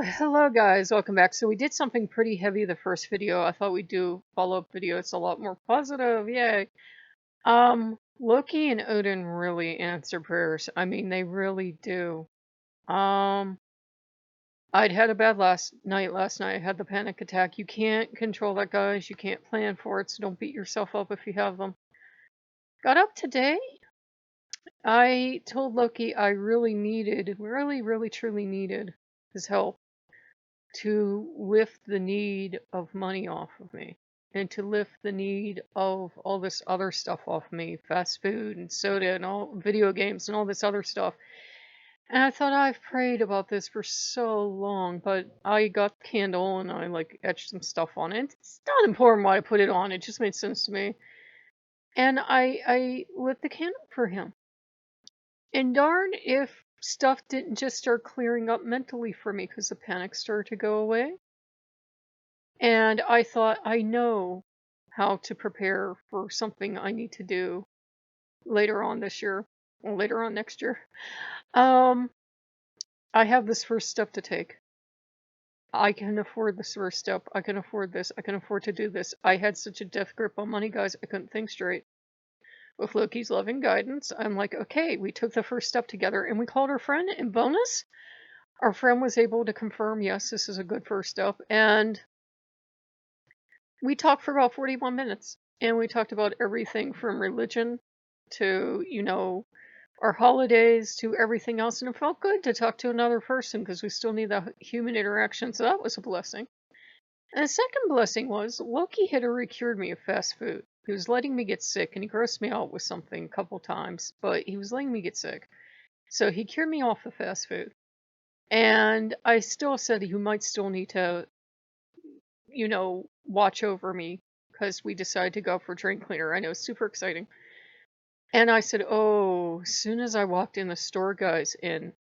Hello guys, welcome back. So we did something pretty heavy the first video. I thought we'd do follow-up video. It's a lot more positive. Yay. Loki and Odin really answer prayers. I mean, they really do. Um, I'd had a bad last night. I had the panic attack. You can't control that, guys. You can't plan for it, so don't beat yourself up if you have them. Got up today. I told Loki I really, truly needed his help to lift the need of money off of me and to lift the need of all this other stuff off me, fast food and soda and all video games and all this other stuff. And I thought I've prayed about this for so long, but I got the candle and I like etched some stuff on it. It's not important why I put it on, it just made sense to me. And I lit the candle for him. And darn if stuff didn't just start clearing up mentally for me because the panic started to go away. And I thought, I know how to prepare for something I need to do later on this year, or later on next year. Um, I have this first step to take. I can afford this first step. I can afford this. I can afford to do this. I had such a death grip on money, guys, I couldn't think straight. With Loki's loving guidance, I'm like, okay, we took the first step together and we called our friend, and bonus, our friend was able to confirm, yes, this is a good first step. And we talked for about 41 minutes, and we talked about everything from religion to, our holidays to everything else. And it felt good to talk to another person because we still need that human interaction. So that was a blessing. And the second blessing was Loki had already cured me of fast food. He was letting me get sick, and he grossed me out with something a couple times, but he was letting me get sick. So he cured me off the fast food. And I still said you might still need to watch over me because we decided to go for drain cleaner. I know, super exciting. And I said, oh, as soon as I walked in the store, guys, and,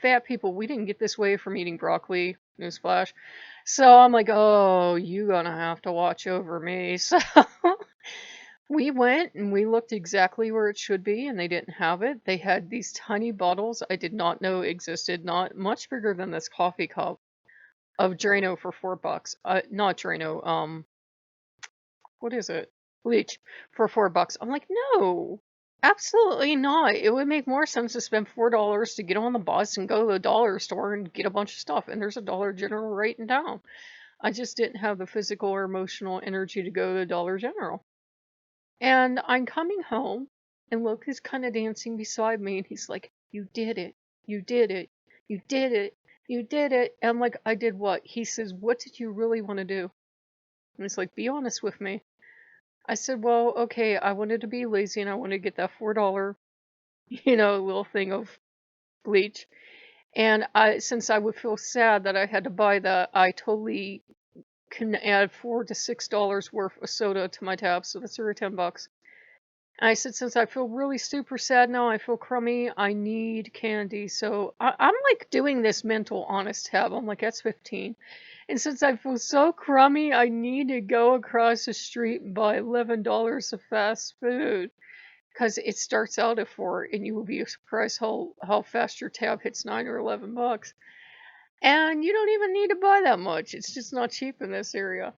fat people, we didn't get this way from eating broccoli, newsflash. So I'm like, oh, you gonna have to watch over me. So we went and we looked exactly where it should be, and they didn't have it. They had these tiny bottles I did not know existed, not much bigger than this coffee cup, of Drano for $4. Not Drano, what is it? Bleach for $4. I'm like, no, absolutely not. It would make more sense to spend $4 to get on the bus and go to the dollar store and get a bunch of stuff. And there's a Dollar General right in town. I just didn't have the physical or emotional energy to go to the Dollar General. And I'm coming home, and Loki's kind of dancing beside me, and he's like, you did it. You did it. You did it. You did it. And I'm like, I did what? He says, what did you really want to do? And he's like, be honest with me. I said, well, okay, I wanted to be lazy and I wanted to get that $4, little thing of bleach. And since I would feel sad that I had to buy that, I totally can add $4 to $6 worth of soda to my tab, so that's over $10. I said, since I feel really super sad now, I feel crummy, I need candy. So I'm like doing this mental honest tab. I'm like, that's 15. And since I feel so crummy, I need to go across the street and buy $11 of fast food. Because it starts out at 4, and you will be surprised how fast your tab hits 9 or $11. And you don't even need to buy that much. It's just not cheap in this area.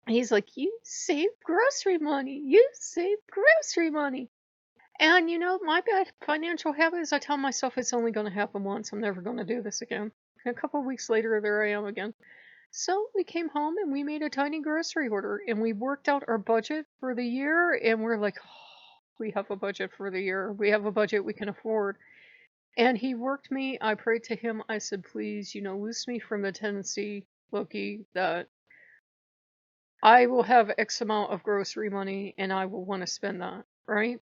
He's like, you save grocery money. You save grocery money. And my bad financial habit is I tell myself it's only going to happen once. I'm never going to do this again. And a couple of weeks later, there I am again. So we came home and we made a tiny grocery order, and we worked out our budget for the year. And we're like, oh, we have a budget for the year. We have a budget we can afford. And he worked me. I prayed to him. I said, please, loose me from the tendency, Loki, that I will have X amount of grocery money and I will want to spend that, right?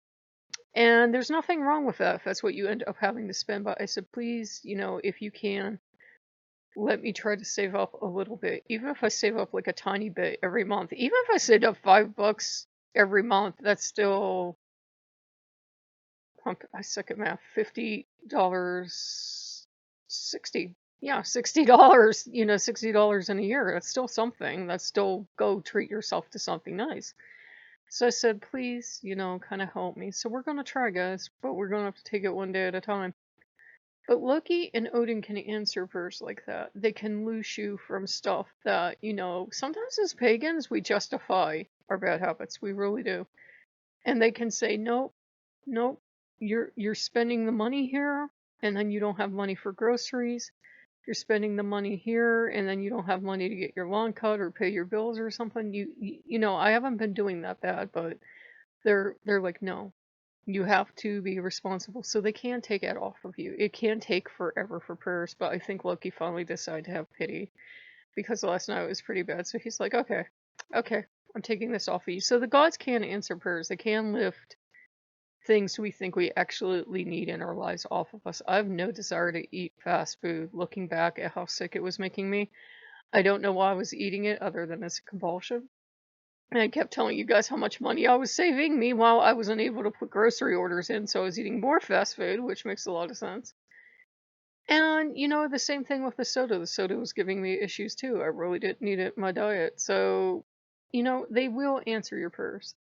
And there's nothing wrong with that if that's what you end up having to spend. But I said, please, if you can, let me try to save up a little bit. Even if I save up like a tiny bit every month, even if I saved up $5 every month, that's still, I suck at math, $50, 60. Yeah, $60, $60 in a year. That's still something. That's still go treat yourself to something nice. So I said, please, kind of help me. So we're going to try, guys, but we're going to have to take it one day at a time. But Loki and Odin can answer prayers like that. They can loose you from stuff that, sometimes as pagans we justify our bad habits. We really do. And they can say, nope, nope, you're spending the money here, and then you don't have money for groceries. You're spending the money here, and then you don't have money to get your lawn cut or pay your bills or something. I haven't been doing that bad, but they're like, no, you have to be responsible. So they can take it off of you. It can take forever for prayers, but I think Loki finally decided to have pity because last night was pretty bad. So he's like, okay, okay, I'm taking this off of you. So the gods can answer prayers. They can lift things we think we actually need in our lives off of us. I have no desire to eat fast food. Looking back at how sick it was making me, I don't know why I was eating it other than as a compulsion. And I kept telling you guys how much money I was saving. Meanwhile, I was unable to put grocery orders in, so I was eating more fast food, which makes a lot of sense. And, the same thing with the soda. The soda was giving me issues too. I really didn't need it in my diet. So, they will answer your prayers.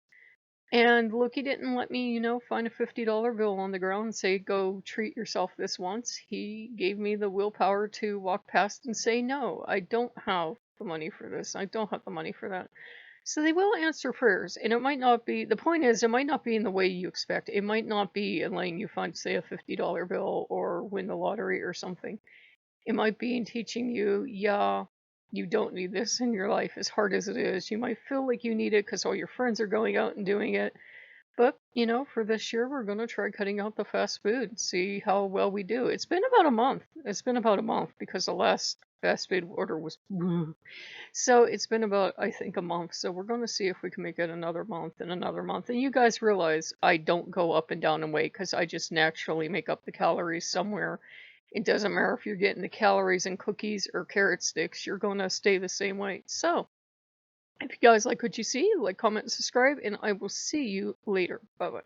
And Loki didn't let me, find a $50 bill on the ground and say, go treat yourself this once. He gave me the willpower to walk past and say, no, I don't have the money for this. I don't have the money for that. So they will answer prayers. And it might not be, the point is, it might not be in the way you expect. It might not be in letting you find, say, a $50 bill or win the lottery or something. It might be in teaching you, yeah, you don't need this in your life as hard as it is. You might feel like you need it because all your friends are going out and doing it. But, for this year, we're going to try cutting out the fast food, see how well we do. It's been about a month. It's been about a month because the last fast food order was. So it's been about, I think, a month. So we're going to see if we can make it another month and another month. And you guys realize I don't go up and down in weight because I just naturally make up the calories somewhere. It doesn't matter if you're getting the calories in cookies or carrot sticks, you're going to stay the same weight. So if you guys like what you see, like, comment, and subscribe, and I will see you later. Bye bye.